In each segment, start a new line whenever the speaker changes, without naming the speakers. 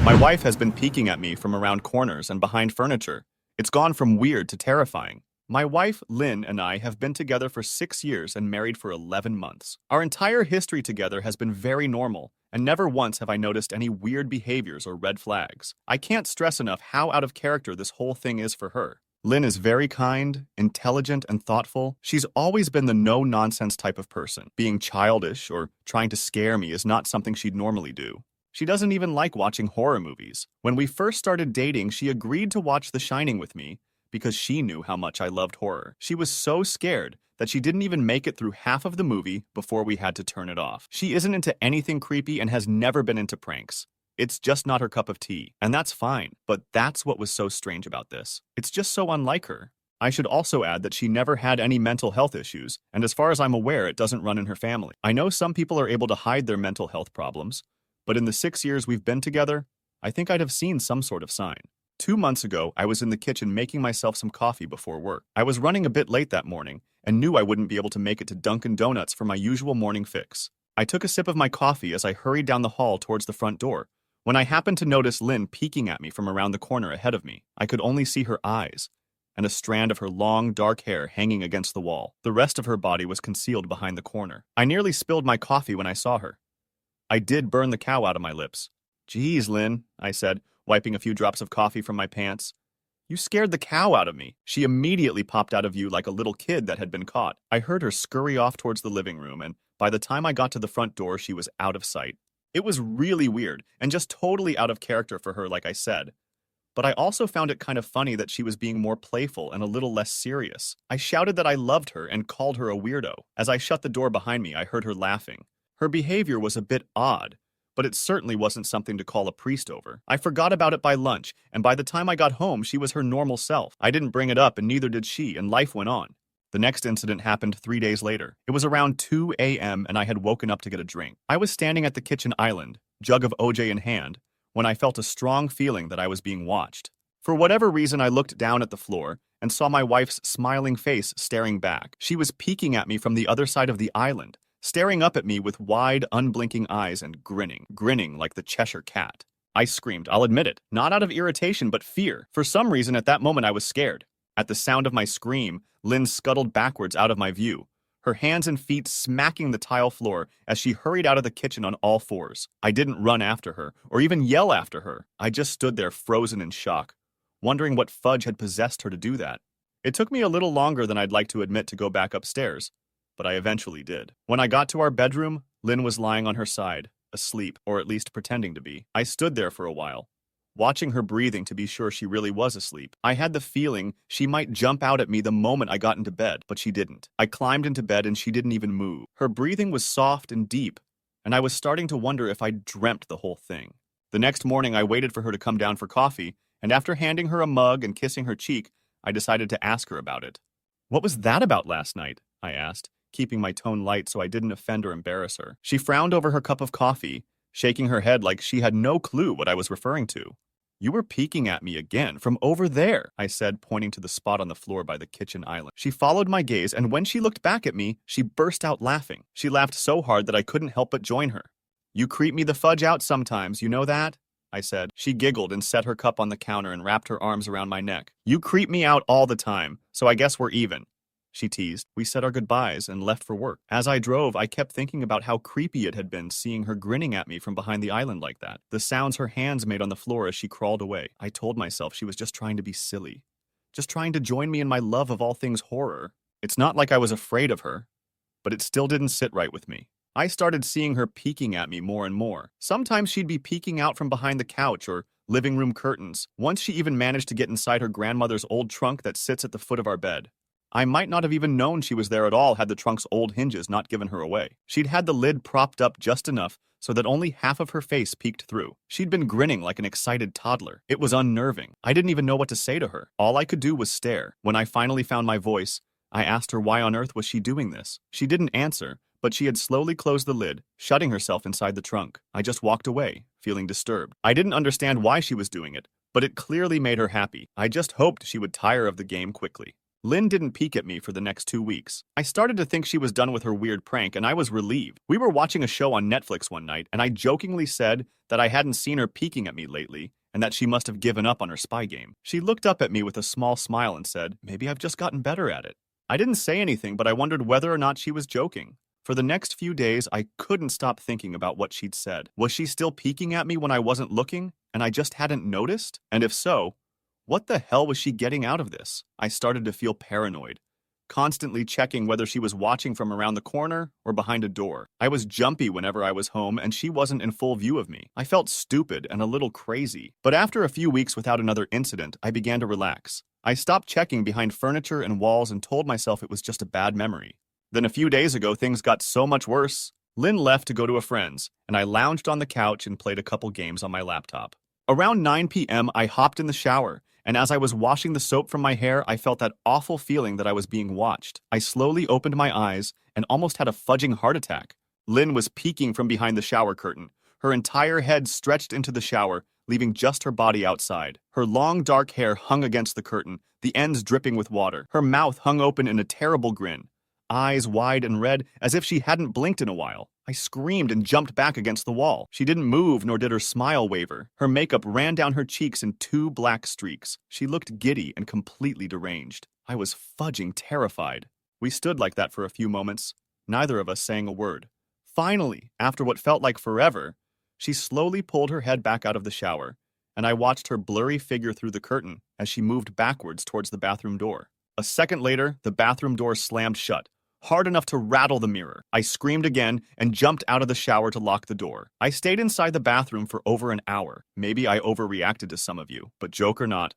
My wife has been peeking at me from around corners and behind furniture. It's gone from weird to terrifying. My wife, Lynn, and I have been together for 6 years and married for 11 months. Our entire history together has been very normal, and never once have I noticed any weird behaviors or red flags. I can't stress enough how out of character this whole thing is for her. Lynn is very kind, intelligent, and thoughtful. She's always been the no-nonsense type of person. Being childish or trying to scare me is not something she'd normally do. She doesn't even like watching horror movies. When we first started dating, she agreed to watch The Shining with me because she knew how much I loved horror. She was so scared that she didn't even make it through half of the movie before we had to turn it off. She isn't into anything creepy and has never been into pranks. It's just not her cup of tea, and that's fine, but that's what was so strange about this. It's just so unlike her. I should also add that she never had any mental health issues, and as far as I'm aware, it doesn't run in her family. I know some people are able to hide their mental health problems, but in the 6 years we've been together, I think I'd have seen some sort of sign. 2 months ago, I was in the kitchen making myself some coffee before work. I was running a bit late that morning and knew I wouldn't be able to make it to Dunkin' Donuts for my usual morning fix. I took a sip of my coffee as I hurried down the hall towards the front door, when I happened to notice Lynn peeking at me from around the corner ahead of me. I could only see her eyes and a strand of her long, dark hair hanging against the wall. The rest of her body was concealed behind the corner. I nearly spilled my coffee when I saw her. I did burn the cow out of my lips. "Geez, Lynn," I said, wiping a few drops of coffee from my pants. "You scared the cow out of me." She immediately popped out of view like a little kid that had been caught. I heard her scurry off towards the living room, and by the time I got to the front door, she was out of sight. It was really weird, and just totally out of character for her, like I said. But I also found it kind of funny that she was being more playful and a little less serious. I shouted that I loved her and called her a weirdo. As I shut the door behind me, I heard her laughing. Her behavior was a bit odd, but it certainly wasn't something to call a priest over. I forgot about it by lunch, and by the time I got home, she was her normal self. I didn't bring it up, and neither did she, and life went on. The next incident happened 3 days later. It was around 2 a.m., and I had woken up to get a drink. I was standing at the kitchen island, jug of OJ in hand, when I felt a strong feeling that I was being watched. For whatever reason, I looked down at the floor and saw my wife's smiling face staring back. She was peeking at me from the other side of the island, staring up at me with wide, unblinking eyes and grinning like the Cheshire Cat. I screamed, I'll admit it, not out of irritation but fear. For some reason at that moment I was scared. At the sound of my scream, Lynn scuttled backwards out of my view, her hands and feet smacking the tile floor as she hurried out of the kitchen on all fours. I didn't run after her, or even yell after her. I just stood there frozen in shock, wondering what fudge had possessed her to do that. It took me a little longer than I'd like to admit to go back upstairs, but I eventually did. When I got to our bedroom, Lynn was lying on her side, asleep, or at least pretending to be. I stood there for a while, watching her breathing to be sure she really was asleep. I had the feeling she might jump out at me the moment I got into bed, but she didn't. I climbed into bed and she didn't even move. Her breathing was soft and deep, and I was starting to wonder if I'd dreamt the whole thing. The next morning, I waited for her to come down for coffee, and after handing her a mug and kissing her cheek, I decided to ask her about it. "What was that about last night?" I asked, keeping my tone light so I didn't offend or embarrass her. She frowned over her cup of coffee, shaking her head like she had no clue what I was referring to. "You were peeking at me again from over there," I said, pointing to the spot on the floor by the kitchen island. She followed my gaze, and when she looked back at me, she burst out laughing. She laughed so hard that I couldn't help but join her. "You creep me the fudge out sometimes, you know that?" I said. She giggled and set her cup on the counter and wrapped her arms around my neck. "You creep me out all the time, so I guess we're even," she teased. We said our goodbyes and left for work. As I drove, I kept thinking about how creepy it had been seeing her grinning at me from behind the island like that. The sounds her hands made on the floor as she crawled away. I told myself she was just trying to be silly, just trying to join me in my love of all things horror. It's not like I was afraid of her, but it still didn't sit right with me. I started seeing her peeking at me more and more. Sometimes she'd be peeking out from behind the couch or living room curtains. Once she even managed to get inside her grandmother's old trunk that sits at the foot of our bed. I might not have even known she was there at all had the trunk's old hinges not given her away. She'd had the lid propped up just enough so that only half of her face peeked through. She'd been grinning like an excited toddler. It was unnerving. I didn't even know what to say to her. All I could do was stare. When I finally found my voice, I asked her why on earth was she doing this. She didn't answer, but she had slowly closed the lid, shutting herself inside the trunk. I just walked away, feeling disturbed. I didn't understand why she was doing it, but it clearly made her happy. I just hoped she would tire of the game quickly. Lynn didn't peek at me for the next 2 weeks. I started to think she was done with her weird prank, and I was relieved. We were watching a show on Netflix one night, and I jokingly said that I hadn't seen her peeking at me lately, and that she must have given up on her spy game. She looked up at me with a small smile and said, "Maybe I've just gotten better at it." I didn't say anything, but I wondered whether or not she was joking. For the next few days, I couldn't stop thinking about what she'd said. Was she still peeking at me when I wasn't looking, and I just hadn't noticed? And if so, what the hell was she getting out of this? I started to feel paranoid, constantly checking whether she was watching from around the corner or behind a door. I was jumpy whenever I was home and she wasn't in full view of me. I felt stupid and a little crazy. But after a few weeks without another incident, I began to relax. I stopped checking behind furniture and walls and told myself it was just a bad memory. Then a few days ago, things got so much worse. Lynn left to go to a friend's, and I lounged on the couch and played a couple games on my laptop. Around 9 p.m., I hopped in the shower, and as I was washing the soap from my hair, I felt that awful feeling that I was being watched. I slowly opened my eyes and almost had a fudging heart attack. Lynn was peeking from behind the shower curtain, her entire head stretched into the shower, leaving just her body outside. Her long dark hair hung against the curtain, the ends dripping with water. Her mouth hung open in a terrible grin, eyes wide and red as if she hadn't blinked in a while. I screamed and jumped back against the wall. She didn't move, nor did her smile waver. Her makeup ran down her cheeks in 2 black streaks. She looked giddy and completely deranged. I was fudging terrified. We stood like that for a few moments, neither of us saying a word. Finally, after what felt like forever, she slowly pulled her head back out of the shower, and I watched her blurry figure through the curtain as she moved backwards towards the bathroom door. A second later, the bathroom door slammed shut, hard enough to rattle the mirror. I screamed again and jumped out of the shower to lock the door. I stayed inside the bathroom for over an hour. Maybe I overreacted to some of you, but joke or not,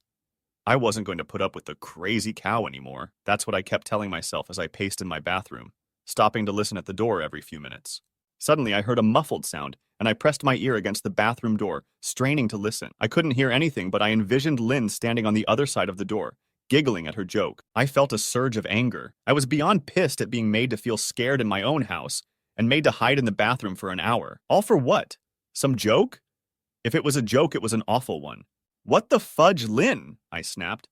I wasn't going to put up with the crazy cow anymore. That's what I kept telling myself as I paced in my bathroom, stopping to listen at the door every few minutes. Suddenly, I heard a muffled sound, and I pressed my ear against the bathroom door, straining to listen. I couldn't hear anything, but I envisioned Lynn standing on the other side of the door, giggling at her joke. I felt a surge of anger. I was beyond pissed at being made to feel scared in my own house and made to hide in the bathroom for an hour. All for what? Some joke? If it was a joke, it was an awful one. "What the fudge, Lynn?" I snapped.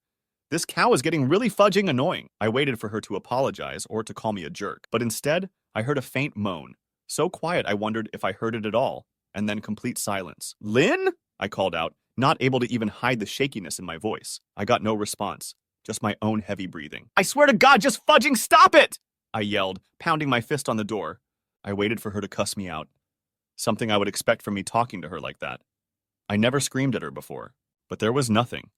"This cow is getting really fudging annoying." I waited for her to apologize or to call me a jerk, but instead, I heard a faint moan. So quiet I wondered if I heard it at all, and then complete silence. "Lynn?" I called out, not able to even hide the shakiness in my voice. I got no response. Just my own heavy breathing. "I swear to God, just fudging stop it!" I yelled, pounding my fist on the door. I waited for her to cuss me out. Something I would expect from me talking to her like that. I never screamed at her before, but there was nothing.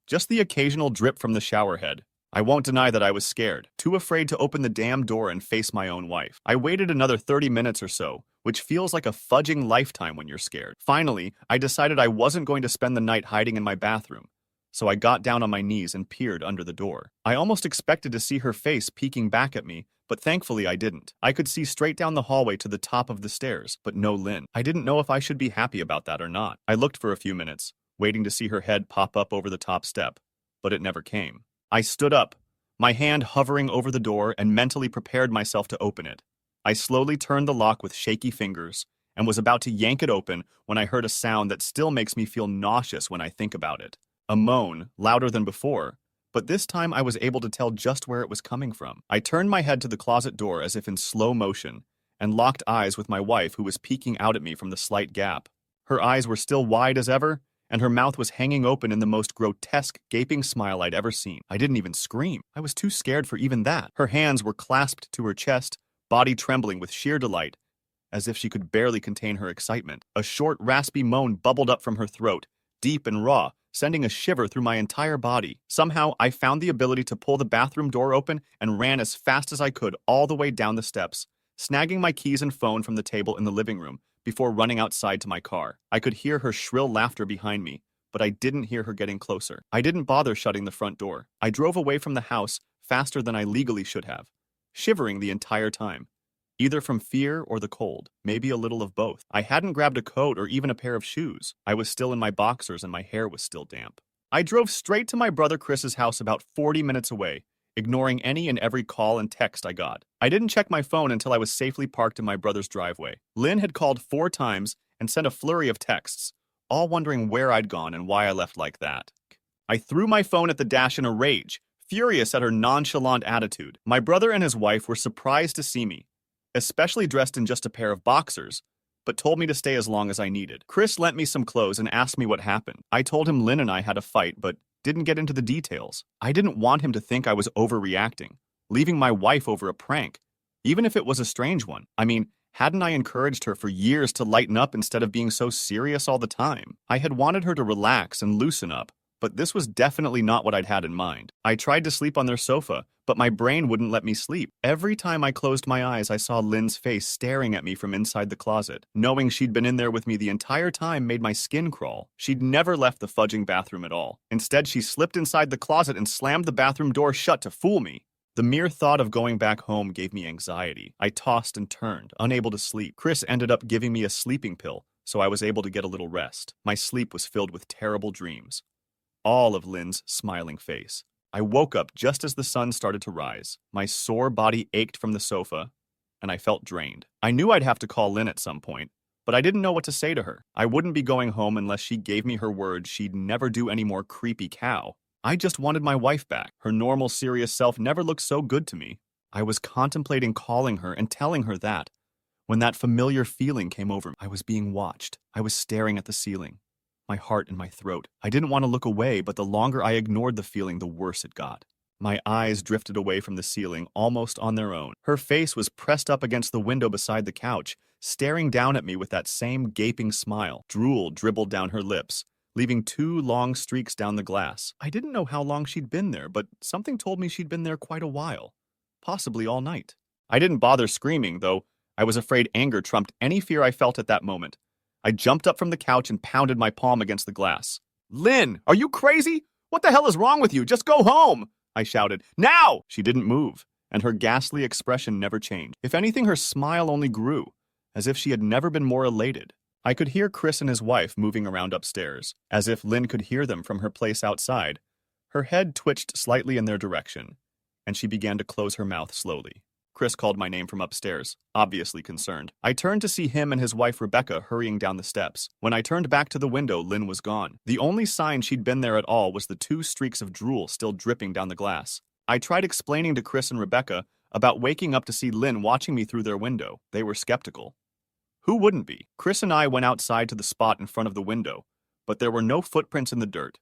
Just the occasional drip from the shower head. I won't deny that I was scared, too afraid to open the damn door and face my own wife. I waited another 30 minutes or so, which feels like a fudging lifetime when you're scared. Finally, I decided I wasn't going to spend the night hiding in my bathroom. So I got down on my knees and peered under the door. I almost expected to see her face peeking back at me, but thankfully I didn't. I could see straight down the hallway to the top of the stairs, but no Lynn. I didn't know if I should be happy about that or not. I looked for a few minutes, waiting to see her head pop up over the top step, but it never came. I stood up, my hand hovering over the door, and mentally prepared myself to open it. I slowly turned the lock with shaky fingers and was about to yank it open when I heard a sound that still makes me feel nauseous when I think about it. A moan, louder than before, but this time I was able to tell just where it was coming from. I turned my head to the closet door as if in slow motion, and locked eyes with my wife, who was peeking out at me from the slight gap. Her eyes were still wide as ever, and her mouth was hanging open in the most grotesque, gaping smile I'd ever seen. I didn't even scream. I was too scared for even that. Her hands were clasped to her chest, body trembling with sheer delight, as if she could barely contain her excitement. A short, raspy moan bubbled up from her throat, deep and raw, sending a shiver through my entire body. Somehow, I found the ability to pull the bathroom door open and ran as fast as I could all the way down the steps, snagging my keys and phone from the table in the living room before running outside to my car. I could hear her shrill laughter behind me, but I didn't hear her getting closer. I didn't bother shutting the front door. I drove away from the house faster than I legally should have, shivering the entire time, either from fear or the cold, maybe a little of both. I hadn't grabbed a coat or even a pair of shoes. I was still in my boxers and my hair was still damp. I drove straight to my brother Chris's house about 40 minutes away, ignoring any and every call and text I got. I didn't check my phone until I was safely parked in my brother's driveway. Lynn had called 4 times and sent a flurry of texts, all wondering where I'd gone and why I left like that. I threw my phone at the dash in a rage, furious at her nonchalant attitude. My brother and his wife were surprised to see me, especially dressed in just a pair of boxers, but told me to stay as long as I needed. Chris lent me some clothes and asked me what happened. I told him Lynn and I had a fight, but didn't get into the details. I didn't want him to think I was overreacting, leaving my wife over a prank, even if it was a strange one. I mean, hadn't I encouraged her for years to lighten up instead of being so serious all the time? I had wanted her to relax and loosen up, but this was definitely not what I'd had in mind. I tried to sleep on their sofa, but my brain wouldn't let me sleep. Every time I closed my eyes, I saw Lynn's face staring at me from inside the closet. Knowing she'd been in there with me the entire time made my skin crawl. She'd never left the fudging bathroom at all. Instead, she slipped inside the closet and slammed the bathroom door shut to fool me. The mere thought of going back home gave me anxiety. I tossed and turned, unable to sleep. Chris ended up giving me a sleeping pill, so I was able to get a little rest. My sleep was filled with terrible dreams, all of Lynn's smiling face. I woke up just as the sun started to rise. My sore body ached from the sofa, and I felt drained. I knew I'd have to call Lynn at some point, but I didn't know what to say to her. I wouldn't be going home unless she gave me her word she'd never do any more creepy cow. I just wanted my wife back. Her normal, serious self never looked so good to me. I was contemplating calling her and telling her that, when that familiar feeling came over me. I was being watched. I was staring at the ceiling, my heart in my throat. I didn't want to look away, but the longer I ignored the feeling, the worse it got. My eyes drifted away from the ceiling almost on their own. Her face was pressed up against the window beside the couch, staring down at me with that same gaping smile. Drool dribbled down her lips, leaving 2 long streaks down the glass. I didn't know how long she'd been there, but something told me she'd been there quite a while, possibly all night. I didn't bother screaming, though I was afraid anger trumped any fear I felt at that moment. I jumped up from the couch and pounded my palm against the glass. "Lynn, are you crazy? What the hell is wrong with you? Just go home!" I shouted. "Now!" She didn't move, and her ghastly expression never changed. If anything, her smile only grew, as if she had never been more elated. I could hear Chris and his wife moving around upstairs, as if Lynn could hear them from her place outside. Her head twitched slightly in their direction, and she began to close her mouth slowly. Chris called my name from upstairs, obviously concerned. I turned to see him and his wife Rebecca hurrying down the steps. When I turned back to the window, Lynn was gone. The only sign she'd been there at all was the 2 streaks of drool still dripping down the glass. I tried explaining to Chris and Rebecca about waking up to see Lynn watching me through their window. They were skeptical. Who wouldn't be? Chris and I went outside to the spot in front of the window, but there were no footprints in the dirt.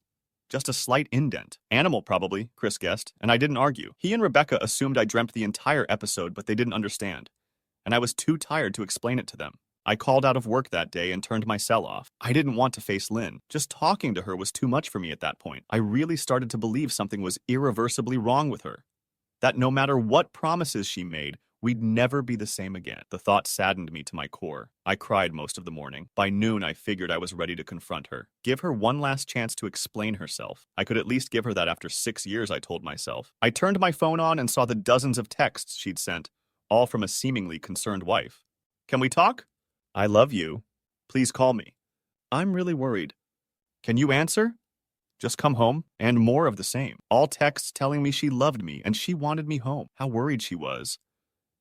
Just a slight indent. Animal, probably, Chris guessed, and I didn't argue. He and Rebecca assumed I dreamt the entire episode, but they didn't understand, and I was too tired to explain it to them. I called out of work that day and turned my cell off. I didn't want to face Lynn. Just talking to her was too much for me at that point. I really started to believe something was irreversibly wrong with her, that no matter what promises she made, we'd never be the same again. The thought saddened me to my core. I cried most of the morning. By noon, I figured I was ready to confront her. Give her one last chance to explain herself. I could at least give her that after 6 years, I told myself. I turned my phone on and saw the dozens of texts she'd sent, all from a seemingly concerned wife. "Can we talk? I love you. Please call me. I'm really worried. Can you answer? Just come home," and more of the same. All texts telling me she loved me and she wanted me home. How worried she was.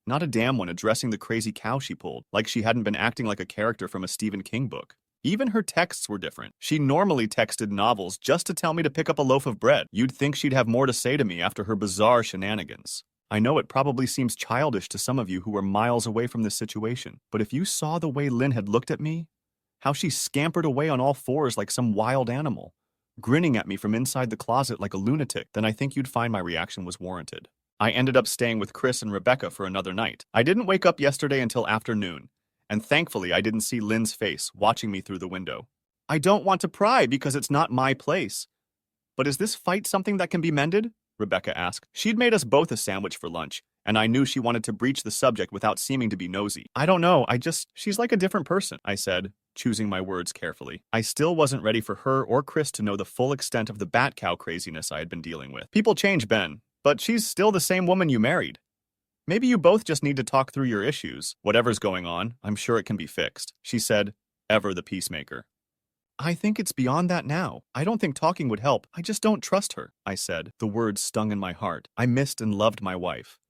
Not a damn one addressing the crazy cow she pulled, like she hadn't been acting like a character from a Stephen King book. Even her texts were different. She normally texted novels just to tell me to pick up a loaf of bread. You'd think she'd have more to say to me after her bizarre shenanigans. I know it probably seems childish to some of you who are miles away from this situation, but if you saw the way Lynn had looked at me, how she scampered away on all fours like some wild animal, grinning at me from inside the closet like a lunatic, then I think you'd find my reaction was warranted. I ended up staying with Chris and Rebecca for another night. I didn't wake up yesterday until afternoon, and thankfully I didn't see Lynn's face watching me through the window. I don't want to pry because it's not my place. But is this fight something that can be mended? Rebecca asked. She'd made us both a sandwich for lunch, and I knew she wanted to breach the subject without seeming to be nosy. I don't know, she's like a different person, I said, choosing my words carefully. I still wasn't ready for her or Chris to know the full extent of the bat cow craziness I had been dealing with. People change, Ben. But she's still the same woman you married. Maybe you both just need to talk through your issues. Whatever's going on, I'm sure it can be fixed, she said, ever the peacemaker. I think it's beyond that now. I don't think talking would help. I just don't trust her, I said. The words stung in my heart. I missed and loved my wife.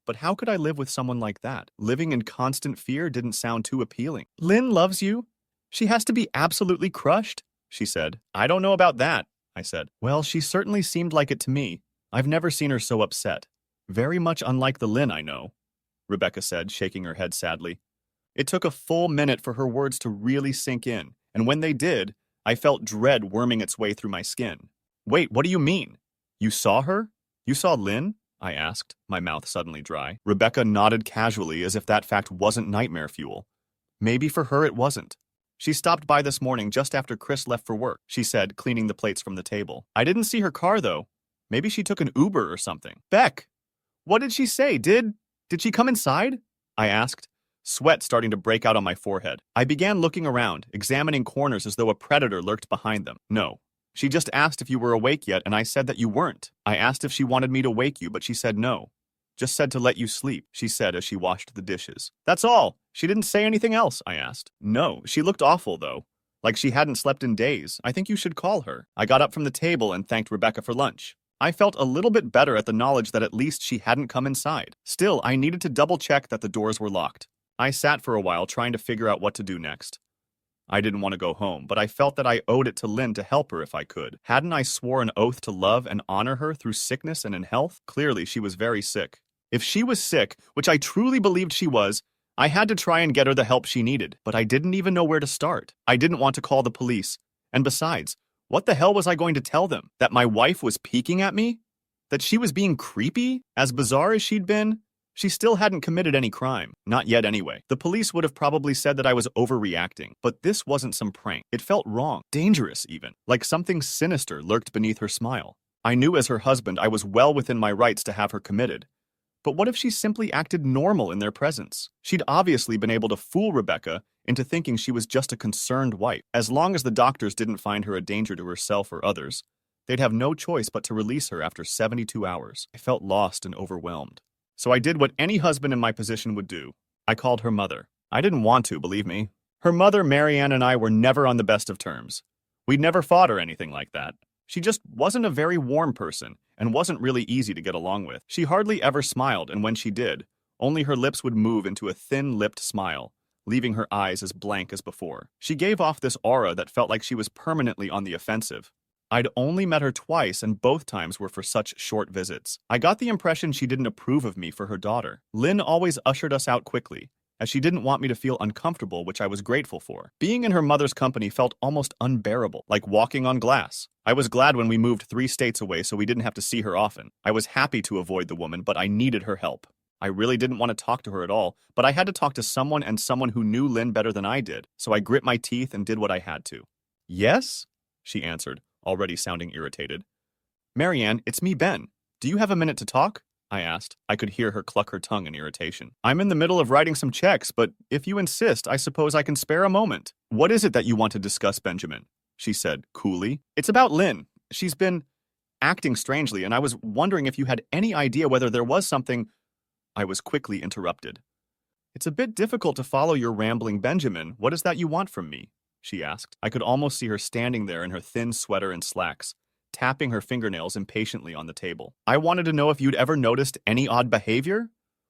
But how could I live with someone like that? Living in constant fear didn't sound too appealing. Lynn loves you. She has to be absolutely crushed, she said. I don't know about that, I said. Well, she certainly seemed like it to me. I've never seen her so upset. Very much unlike the Lynn I know, Rebecca said, shaking her head sadly. It took a full minute for her words to really sink in, and when they did, I felt dread worming its way through my skin. Wait, what do you mean? You saw her? You saw Lynn? I asked, my mouth suddenly dry. Rebecca nodded casually as if that fact wasn't nightmare fuel. Maybe for her it wasn't. She stopped by this morning just after Chris left for work, she said, cleaning the plates from the table. I didn't see her car, though. Maybe she took an Uber or something. Beck! What did she say? Did she come inside? I asked, sweat starting to break out on my forehead. I began looking around, examining corners as though a predator lurked behind them. No. She just asked if you were awake yet, and I said that you weren't. I asked if she wanted me to wake you, but she said no. Just said to let you sleep, she said as she washed the dishes. That's all. She didn't say anything else, I asked. No, she looked awful, though. Like she hadn't slept in days. I think you should call her. I got up from the table and thanked Rebecca for lunch. I felt a little bit better at the knowledge that at least she hadn't come inside. Still, I needed to double-check that the doors were locked. I sat for a while trying to figure out what to do next. I didn't want to go home, but I felt that I owed it to Lynn to help her if I could. Hadn't I swore an oath to love and honor her through sickness and in health? Clearly, she was very sick. If she was sick, which I truly believed she was, I had to try and get her the help she needed, but I didn't even know where to start. I didn't want to call the police. And besides, what the hell was I going to tell them? That my wife was peeking at me? That she was being creepy? As bizarre as she'd been? She still hadn't committed any crime. Not yet anyway. The police would have probably said that I was overreacting, but this wasn't some prank. It felt wrong, dangerous even, like something sinister lurked beneath her smile. I knew as her husband I was well within my rights to have her committed. But what if she simply acted normal in their presence? She'd obviously been able to fool Rebecca into thinking she was just a concerned wife. As long as the doctors didn't find her a danger to herself or others, they'd have no choice but to release her after 72 hours. I felt lost and overwhelmed. So I did what any husband in my position would do. I called her mother. I didn't want to, believe me. Her mother, Marianne, and I were never on the best of terms. We'd never fought or anything like that. She just wasn't a very warm person and wasn't really easy to get along with. She hardly ever smiled, and when she did, only her lips would move into a thin-lipped smile, leaving her eyes as blank as before. She gave off this aura that felt like she was permanently on the offensive. I'd only met her twice, and both times were for such short visits. I got the impression she didn't approve of me for her daughter. Lynn always ushered us out quickly, as she didn't want me to feel uncomfortable, which I was grateful for. Being in her mother's company felt almost unbearable, like walking on glass. I was glad when we moved 3 states away so we didn't have to see her often. I was happy to avoid the woman, but I needed her help. I really didn't want to talk to her at all, but I had to talk to someone, and someone who knew Lynn better than I did, so I grit my teeth and did what I had to. Yes? She answered, already sounding irritated. Marianne, it's me, Ben. Do you have a minute to talk? I asked. I could hear her cluck her tongue in irritation. I'm in the middle of writing some checks, but if you insist, I suppose I can spare a moment. What is it that you want to discuss, Benjamin? She said, coolly. It's about Lynn. She's been acting strangely, and I was wondering if you had any idea whether there was something. I was quickly interrupted. It's a bit difficult to follow your rambling, Benjamin. What is that you want from me? She asked. I could almost see her standing there in her thin sweater and slacks, tapping her fingernails impatiently on the table. I wanted to know if you'd ever noticed any odd behavior?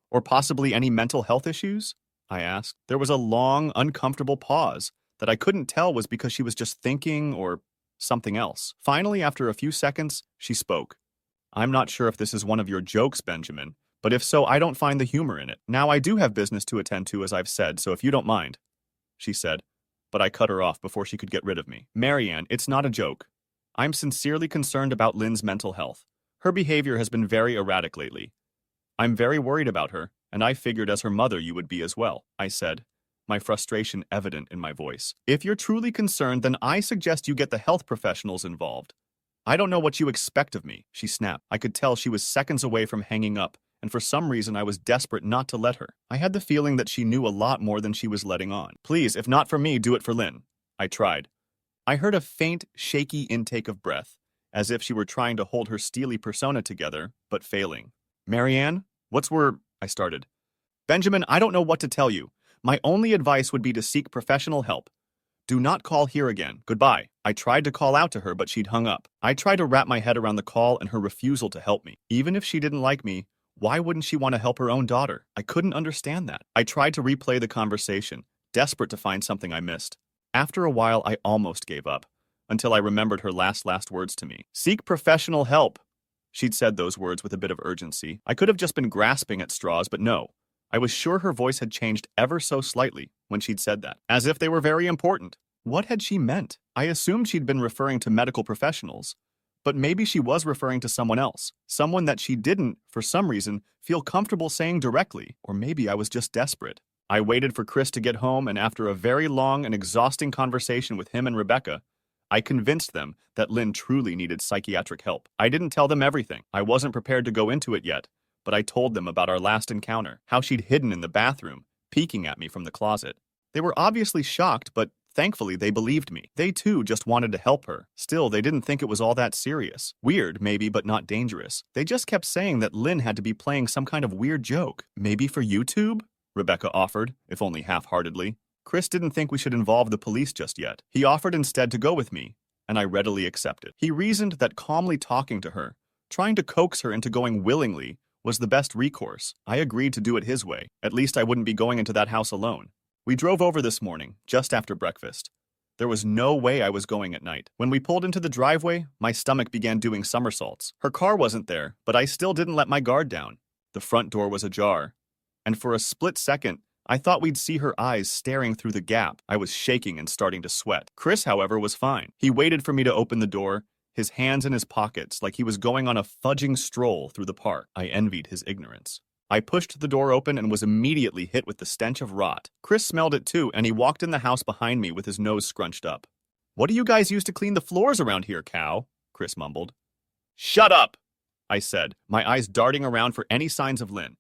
Or possibly any mental health issues? I asked. There was a long, uncomfortable pause that I couldn't tell was because she was just thinking or something else. Finally, after a few seconds, she spoke. I'm not sure if this is one of your jokes, Benjamin, but if so, I don't find the humor in it. Now, I do have business to attend to, as I've said, so if you don't mind, she said, but I cut her off before she could get rid of me. Marianne, it's not a joke. I'm sincerely concerned about Lynn's mental health. Her behavior has been very erratic lately. I'm very worried about her, and I figured as her mother you would be as well, I said, my frustration evident in my voice. If you're truly concerned, then I suggest you get the health professionals involved. I don't know what you expect of me, she snapped. I could tell she was seconds away from hanging up, and for some reason I was desperate not to let her. I had the feeling that she knew a lot more than she was letting on. Please, if not for me, do it for Lynn. I tried. I heard a faint, shaky intake of breath, as if she were trying to hold her steely persona together, but failing. Marianne, I started. Benjamin, I don't know what to tell you. My only advice would be to seek professional help. Do not call here again. Goodbye. I tried to call out to her, but she'd hung up. I tried to wrap my head around the call and her refusal to help me. Even if she didn't like me, why wouldn't she want to help her own daughter? I couldn't understand that. I tried to replay the conversation, desperate to find something I missed. After a while, I almost gave up, until I remembered her last words to me. Seek professional help, She'd said those words with a bit of urgency. I could have just been grasping at straws, but no. I was sure her voice had changed ever so slightly when she'd said that, as if they were very important. What had she meant? I assumed she'd been referring to medical professionals, but maybe she was referring to someone else, someone that she didn't, for some reason, feel comfortable saying directly, or maybe I was just desperate. I waited for Chris to get home, and after a very long and exhausting conversation with him and Rebecca, I convinced them that Lynn truly needed psychiatric help. I didn't tell them everything. I wasn't prepared to go into it yet, but I told them about our last encounter, how she'd hidden in the bathroom, peeking at me from the closet. They were obviously shocked, but thankfully they believed me. They too just wanted to help her. Still, they didn't think it was all that serious. Weird, maybe, but not dangerous. They just kept saying that Lynn had to be playing some kind of weird joke. Maybe for YouTube? Rebecca offered, if only half-heartedly. Chris didn't think we should involve the police just yet. He offered instead to go with me, and I readily accepted. He reasoned that calmly talking to her, trying to coax her into going willingly, was the best recourse. I agreed to do it his way. At least I wouldn't be going into that house alone. We drove over this morning, just after breakfast. There was no way I was going at night. When we pulled into the driveway, my stomach began doing somersaults. Her car wasn't there, but I still didn't let my guard down. The front door was ajar, and for a split second, I thought we'd see her eyes staring through the gap. I was shaking and starting to sweat. Chris, however, was fine. He waited for me to open the door, his hands in his pockets like he was going on a fudging stroll through the park. I envied his ignorance. I pushed the door open and was immediately hit with the stench of rot. Chris smelled it too, and he walked in the house behind me with his nose scrunched up. "What do you guys use to clean the floors around here, cow?" Chris mumbled. "Shut up!" I said, my eyes darting around for any signs of Lynn.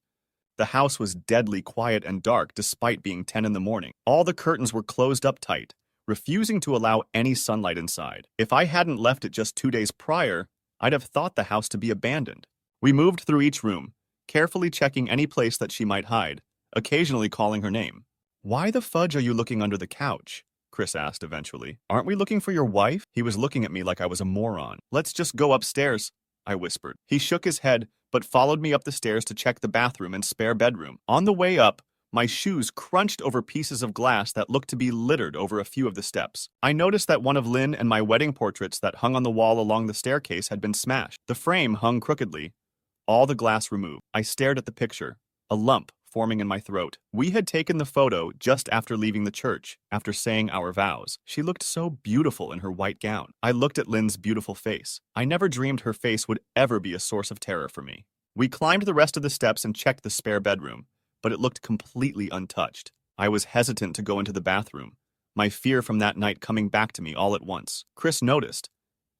The house was deadly quiet and dark despite being 10 in the morning. All the curtains were closed up tight, refusing to allow any sunlight inside. If I hadn't left it just 2 days prior, I'd have thought the house to be abandoned. We moved through each room, carefully checking any place that she might hide, occasionally calling her name. "Why the fudge are you looking under the couch?" Chris asked eventually. "Aren't we looking for your wife?" He was looking at me like I was a moron. "Let's just go upstairs," I whispered. He shook his head, but followed me up the stairs to check the bathroom and spare bedroom. On the way up, my shoes crunched over pieces of glass that looked to be littered over a few of the steps. I noticed that one of Lynn and my wedding portraits that hung on the wall along the staircase had been smashed. The frame hung crookedly, all the glass removed. I stared at the picture, a lump forming in my throat. We had taken the photo just after leaving the church, after saying our vows. She looked so beautiful in her white gown. I looked at Lynn's beautiful face. I never dreamed her face would ever be a source of terror for me. We climbed the rest of the steps and checked the spare bedroom, but it looked completely untouched. I was hesitant to go into the bathroom, my fear from that night coming back to me all at once. Chris noticed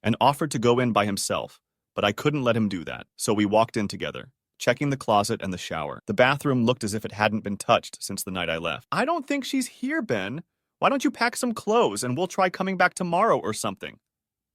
and offered to go in by himself, but I couldn't let him do that, so we walked in together, checking the closet and the shower. The bathroom looked as if it hadn't been touched since the night I left. "I don't think she's here, Ben. Why don't you pack some clothes and we'll try coming back tomorrow or something?"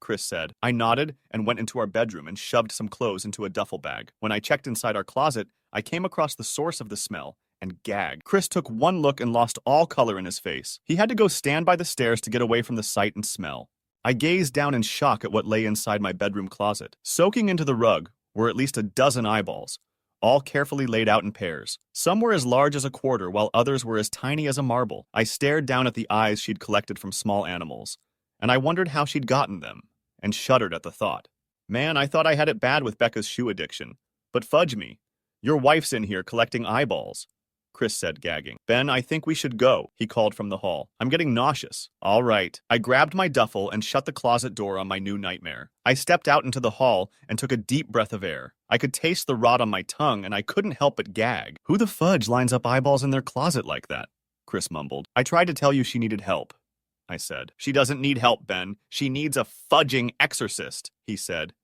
Chris said. I nodded and went into our bedroom and shoved some clothes into a duffel bag. When I checked inside our closet, I came across the source of the smell and gagged. Chris took one look and lost all color in his face. He had to go stand by the stairs to get away from the sight and smell. I gazed down in shock at what lay inside my bedroom closet. Soaking into the rug were at least a dozen eyeballs, all carefully laid out in pairs. Some were as large as a quarter, while others were as tiny as a marble. I stared down at the eyes she'd collected from small animals, and I wondered how she'd gotten them, and shuddered at the thought. Man, I thought I had it bad with Becca's shoe addiction. But fudge me, your wife's in here collecting eyeballs, Chris said, gagging. Ben, I think we should go, he called from the hall. I'm getting nauseous. All right. I grabbed my duffel and shut the closet door on my new nightmare. I stepped out into the hall and took a deep breath of air. I could taste the rot on my tongue and I couldn't help but gag. Who the fudge lines up eyeballs in their closet like that? Chris mumbled. I tried to tell you she needed help, I said. She doesn't need help, Ben. She needs a fudging exorcist, he said.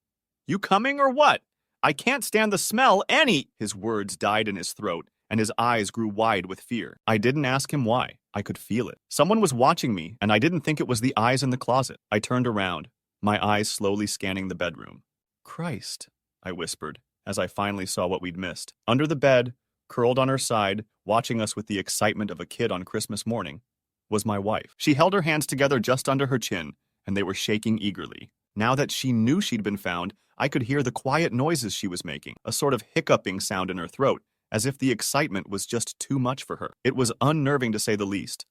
You coming or what? I can't stand the smell any— His words died in his throat, and his eyes grew wide with fear. I didn't ask him why. I could feel it. Someone was watching me, and I didn't think it was the eyes in the closet. I turned around, my eyes slowly scanning the bedroom. Christ, I whispered, as I finally saw what we'd missed. Under the bed, curled on her side, watching us with the excitement of a kid on Christmas morning, was my wife. She held her hands together just under her chin, and they were shaking eagerly. Now that she knew she'd been found, I could hear the quiet noises she was making, a sort of hiccuping sound in her throat, as if the excitement was just too much for her. It was unnerving to say the least.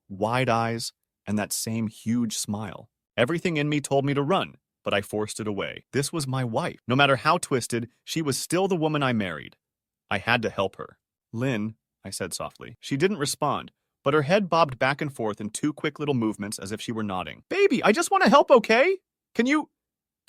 Wide eyes, and that same huge smile. Everything in me told me to run, but I forced it away. This was my wife. No matter how twisted, she was still the woman I married. I had to help her. Lynn, I said softly. She didn't respond, but her head bobbed back and forth in two quick little movements as if she were nodding. Baby, I just want to help, okay? Can you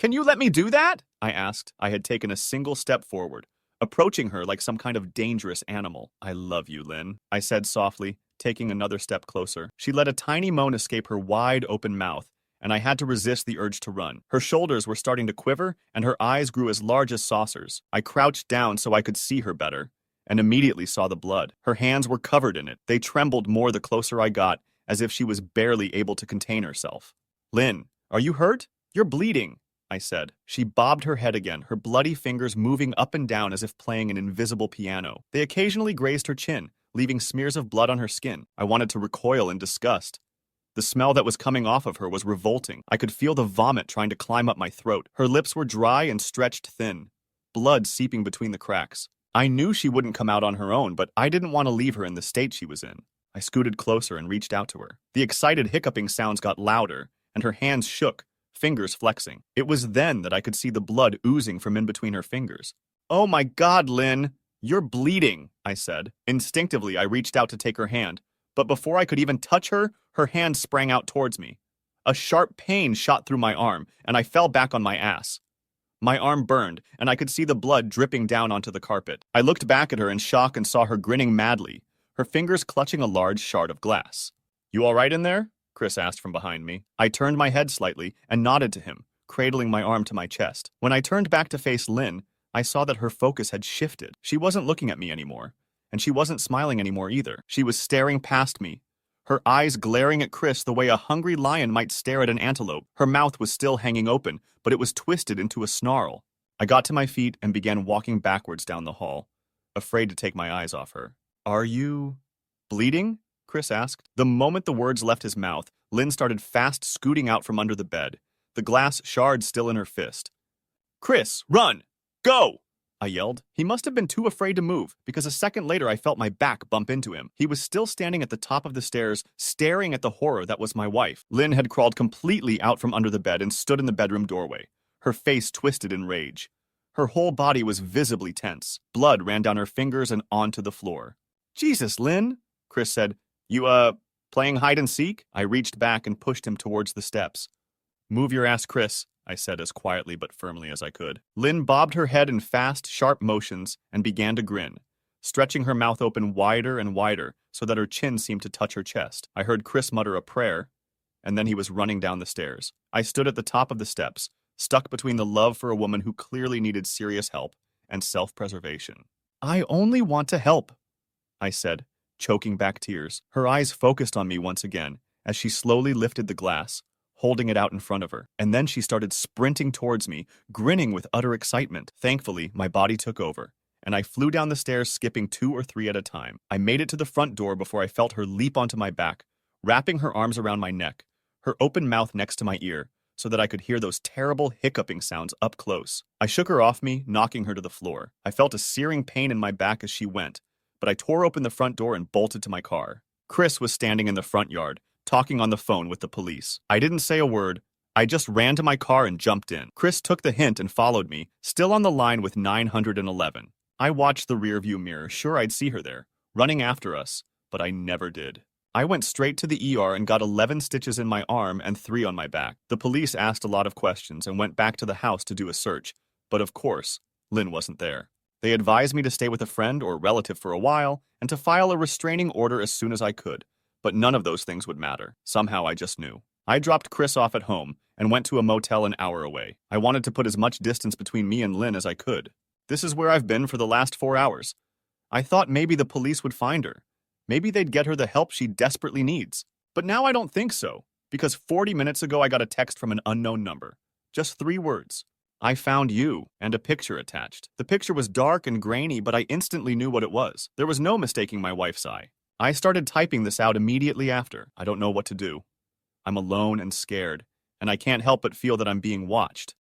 let me do that? I asked. I had taken a single step forward, approaching her like some kind of dangerous animal. I love you, Lynn, I said softly, taking another step closer. She let a tiny moan escape her wide open mouth, and I had to resist the urge to run. Her shoulders were starting to quiver, and her eyes grew as large as saucers. I crouched down so I could see her better, and immediately saw the blood. Her hands were covered in it. They trembled more the closer I got, as if she was barely able to contain herself. Lynn, are you hurt? You're bleeding, I said. She bobbed her head again, her bloody fingers moving up and down as if playing an invisible piano. They occasionally grazed her chin, leaving smears of blood on her skin. I wanted to recoil in disgust. The smell that was coming off of her was revolting. I could feel the vomit trying to climb up my throat. Her lips were dry and stretched thin, blood seeping between the cracks. I knew she wouldn't come out on her own, but I didn't want to leave her in the state she was in. I scooted closer and reached out to her. The excited hiccuping sounds got louder, and her hands shook, fingers flexing. It was then that I could see the blood oozing from in between her fingers. Oh my God, Lynn! You're bleeding, I said. Instinctively, I reached out to take her hand, but before I could even touch her, her hand sprang out towards me. A sharp pain shot through my arm, and I fell back on my ass. My arm burned, and I could see the blood dripping down onto the carpet. I looked back at her in shock and saw her grinning madly, her fingers clutching a large shard of glass. You all right in there? Chris asked from behind me. I turned my head slightly and nodded to him, cradling my arm to my chest. When I turned back to face Lynn, I saw that her focus had shifted. She wasn't looking at me anymore, and she wasn't smiling anymore either. She was staring past me, her eyes glaring at Chris the way a hungry lion might stare at an antelope. Her mouth was still hanging open, but it was twisted into a snarl. I got to my feet and began walking backwards down the hall, afraid to take my eyes off her. Are you bleeding? Chris asked. The moment the words left his mouth, Lynn started fast scooting out from under the bed, the glass shard still in her fist. Chris, run! Go! I yelled. He must have been too afraid to move, because a second later I felt my back bump into him. He was still standing at the top of the stairs, staring at the horror that was my wife. Lynn had crawled completely out from under the bed and stood in the bedroom doorway, her face twisted in rage. Her whole body was visibly tense. Blood ran down her fingers and onto the floor. Jesus, Lynn, Chris said. You, playing hide and seek? I reached back and pushed him towards the steps. Move your ass, Chris, I said as quietly but firmly as I could. Lynn bobbed her head in fast, sharp motions and began to grin, stretching her mouth open wider and wider so that her chin seemed to touch her chest. I heard Chris mutter a prayer, and then he was running down the stairs. I stood at the top of the steps, stuck between the love for a woman who clearly needed serious help and self-preservation. I only want to help, I said, choking back tears. Her eyes focused on me once again as she slowly lifted the glass, holding it out in front of her. And then she started sprinting towards me, grinning with utter excitement. Thankfully, my body took over, and I flew down the stairs, skipping 2 or 3 at a time. I made it to the front door before I felt her leap onto my back, wrapping her arms around my neck, her open mouth next to my ear, so that I could hear those terrible hiccuping sounds up close. I shook her off me, knocking her to the floor. I felt a searing pain in my back as she went, but I tore open the front door and bolted to my car. Chris was standing in the front yard, talking on the phone with the police. I didn't say a word. I just ran to my car and jumped in. Chris took the hint and followed me, still on the line with 911. I watched the rearview mirror, sure I'd see her there, running after us, but I never did. I went straight to the ER and got 11 stitches in my arm and 3 on my back. The police asked a lot of questions and went back to the house to do a search, but of course, Lynn wasn't there. They advised me to stay with a friend or relative for a while and to file a restraining order as soon as I could. But none of those things would matter. Somehow I just knew. I dropped Chris off at home and went to a motel an hour away. I wanted to put as much distance between me and Lynn as I could. This is where I've been for the last 4 hours. I thought maybe the police would find her. Maybe they'd get her the help she desperately needs. But now I don't think so, because 40 minutes ago I got a text from an unknown number. Just 3 words. I found you, and a picture attached. The picture was dark and grainy, but I instantly knew what it was. There was no mistaking my wife's eye. I started typing this out immediately after. I don't know what to do. I'm alone and scared, and I can't help but feel that I'm being watched.